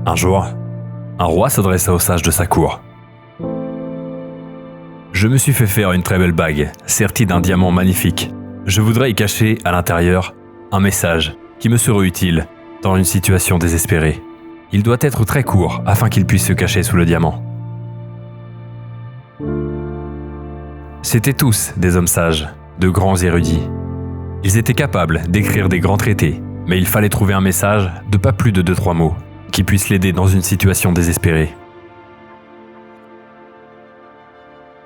Un jour, un roi s'adressa aux sages de sa cour. « Je me suis fait faire une très belle bague, sertie d'un diamant magnifique. Je voudrais y cacher, à l'intérieur, un message qui me serait utile dans une situation désespérée. Il doit être très court afin qu'il puisse se cacher sous le diamant. » C'étaient tous des hommes sages, de grands érudits. Ils étaient capables d'écrire des grands traités, mais il fallait trouver un message de pas plus de 2-3 mots qui puisse l'aider dans une situation désespérée.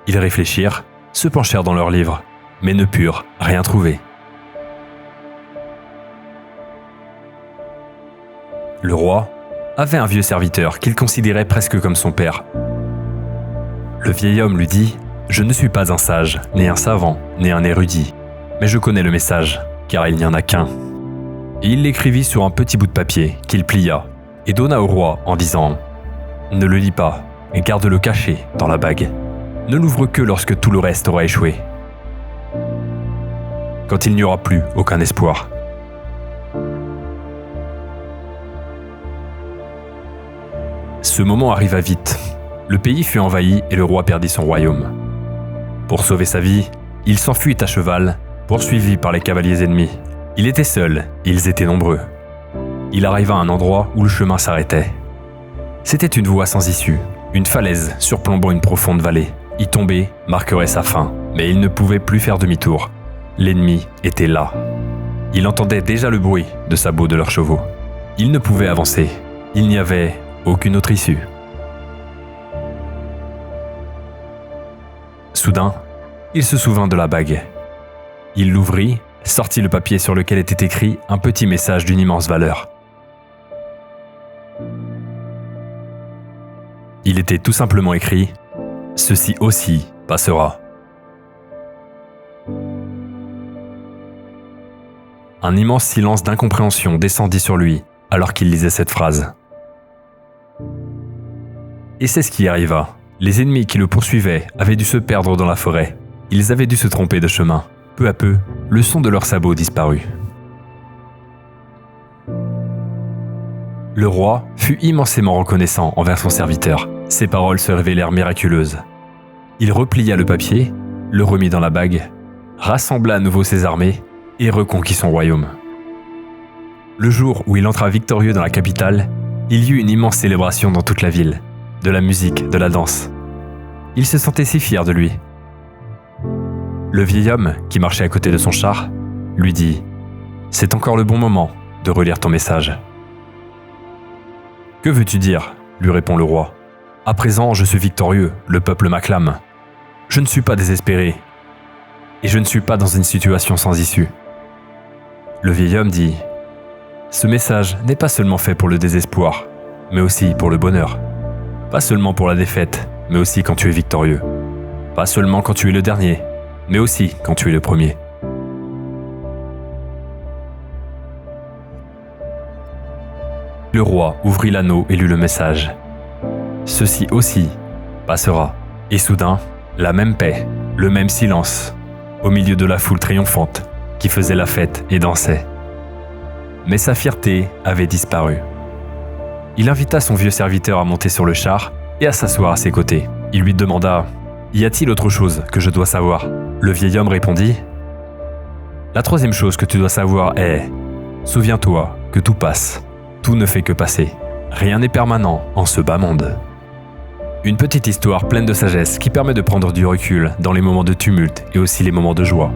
Ils réfléchirent, se penchèrent dans leurs livres, mais ne purent rien trouver. Le roi avait un vieux serviteur qu'il considérait presque comme son père. Le vieil homme lui dit « Je ne suis pas un sage, ni un savant, ni un érudit, mais je connais le message, car il n'y en a qu'un. » Et il l'écrivit sur un petit bout de papier qu'il plia et donna au roi en disant « Ne le lis pas et garde-le caché dans la bague. Ne l'ouvre que lorsque tout le reste aura échoué. Quand il n'y aura plus aucun espoir. » Ce moment arriva vite. Le pays fut envahi et le roi perdit son royaume. Pour sauver sa vie, il s'enfuit à cheval, poursuivi par les cavaliers ennemis. Il était seul, ils étaient nombreux. Il arriva à un endroit où le chemin s'arrêtait. C'était une voie sans issue, une falaise surplombant une profonde vallée. Y tomber marquerait sa fin, mais il ne pouvait plus faire demi-tour. L'ennemi était là. Il entendait déjà le bruit de sabots de leurs chevaux. Il ne pouvait avancer. Il n'y avait aucune autre issue. Soudain, il se souvint de la bague. Il l'ouvrit, sortit le papier sur lequel était écrit un petit message d'une immense valeur. Il était tout simplement écrit « Ceci aussi passera ». Un immense silence d'incompréhension descendit sur lui alors qu'il lisait cette phrase. Et c'est ce qui arriva. Les ennemis qui le poursuivaient avaient dû se perdre dans la forêt. Ils avaient dû se tromper de chemin. Peu à peu, le son de leurs sabots disparut. Le roi fut immensément reconnaissant envers son serviteur. Ses paroles se révélèrent miraculeuses. Il replia le papier, le remit dans la bague, rassembla à nouveau ses armées et reconquit son royaume. Le jour où il entra victorieux dans la capitale, il y eut une immense célébration dans toute la ville. De la musique, de la danse. Il se sentait si fier de lui. Le vieil homme, qui marchait à côté de son char, lui dit « C'est encore le bon moment de relire ton message. »« Que veux-tu dire ?» lui répond le roi. « À présent, je suis victorieux, le peuple m'acclame. Je ne suis pas désespéré, et je ne suis pas dans une situation sans issue. » Le vieil homme dit « Ce message n'est pas seulement fait pour le désespoir, mais aussi pour le bonheur. Pas seulement pour la défaite, mais aussi quand tu es victorieux. Pas seulement quand tu es le dernier, mais aussi quand tu es le premier. » Le roi ouvrit l'anneau et lut le message. « Ceci aussi passera. » Et soudain, la même paix, le même silence, au milieu de la foule triomphante qui faisait la fête et dansait. Mais sa fierté avait disparu. Il invita son vieux serviteur à monter sur le char et à s'asseoir à ses côtés. Il lui demanda « Y a-t-il autre chose que je dois savoir ?» Le vieil homme répondit « La troisième chose que tu dois savoir est « Souviens-toi que tout passe, tout ne fait que passer. Rien n'est permanent en ce bas monde. » Une petite histoire pleine de sagesse qui permet de prendre du recul dans les moments de tumulte et aussi les moments de joie.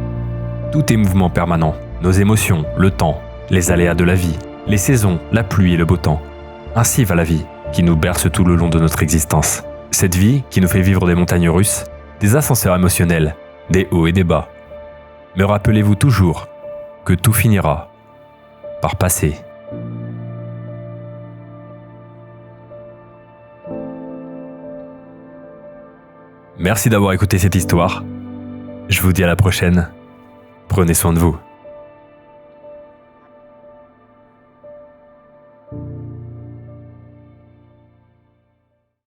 Tout est mouvement permanent, nos émotions, le temps, les aléas de la vie, les saisons, la pluie et le beau temps. Ainsi va la vie, qui nous berce tout le long de notre existence. Cette vie qui nous fait vivre des montagnes russes, des ascenseurs émotionnels, des hauts et des bas. Mais rappelez-vous toujours que tout finira par passer. Merci d'avoir écouté cette histoire. Je vous dis à la prochaine. Prenez soin de vous.